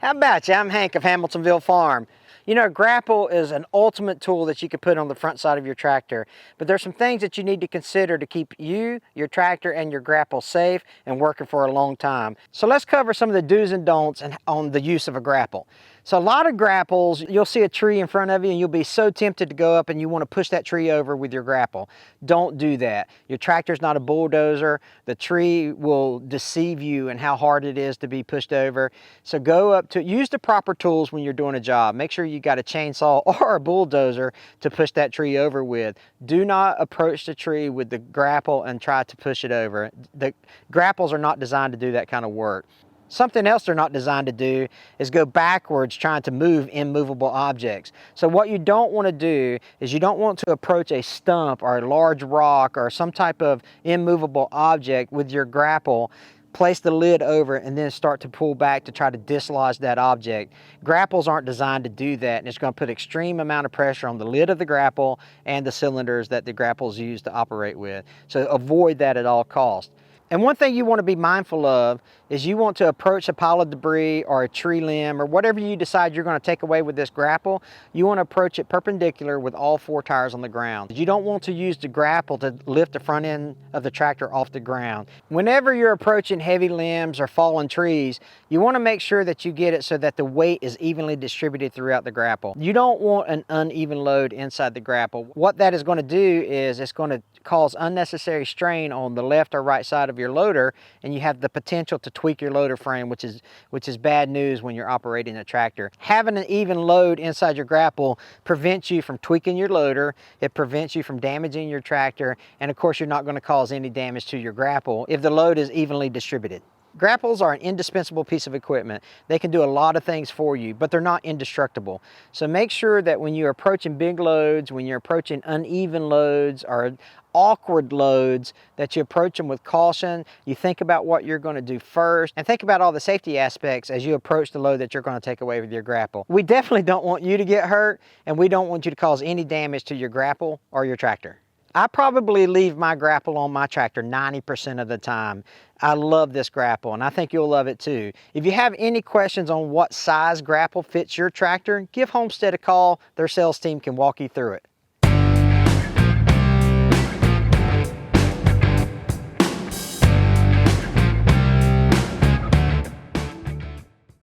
How about you? I'm Hank of Hamiltonville Farm. You know, grapple is an ultimate tool that you can put on the front side of your tractor, but there's some things that you need to consider to keep you, your tractor, and your grapple safe and working for a long time. So let's cover some of the do's and don'ts on the use of a grapple. So a lot of grapples, you'll see a tree in front of you and you'll be so tempted to go up and you want to push that tree over with your grapple. Don't do that. Your tractor's not a bulldozer. The tree will deceive you in how hard it is to be pushed over. So go up to, use the proper tools when you're doing a job. Make sure you got a chainsaw or a bulldozer to push that tree over with. Do not approach the tree with the grapple and try to push it over. The grapples are not designed to do that kind of work. Something else they're not designed to do is go backwards trying to move immovable objects. So what you don't want to do is you don't want to approach a stump or a large rock or some type of immovable object with your grapple, place the lid over, and then start to pull back to try to dislodge that object. Grapples aren't designed to do that, and it's going to put extreme amount of pressure on the lid of the grapple and the cylinders that the grapples use to operate with. So avoid that at all costs. And one thing you want to be mindful of is you want to approach a pile of debris or a tree limb or whatever you decide you're going to take away with this grapple, you want to approach it perpendicular with all four tires on the ground. You don't want to use the grapple to lift the front end of the tractor off the ground. Whenever you're approaching heavy limbs or fallen trees, you want to make sure that you get it so that the weight is evenly distributed throughout the grapple. You don't want an uneven load inside the grapple. What that is going to do is it's going to cause unnecessary strain on the left or right side of your loader, and you have the potential to tweak your loader frame, which is bad news when you're operating a tractor. Having an even load inside your grapple prevents you from tweaking your loader, it prevents you from damaging your tractor, and of course you're not going to cause any damage to your grapple if the load is evenly distributed. Grapples are an indispensable piece of equipment. They can do a lot of things for you, but they're not indestructible. So make sure that when you're approaching big loads, when you're approaching uneven loads or awkward loads, that you approach them with caution. You think about what you're going to do first, and think about all the safety aspects as you approach the load that you're going to take away with your grapple. We definitely don't want you to get hurt, and we don't want you to cause any damage to your grapple or your tractor. I probably leave my grapple on my tractor 90% of the time. I love this grapple, and I think you'll love it too. If you have any questions on what size grapple fits your tractor, give Homestead a call. Their sales team can walk you through it.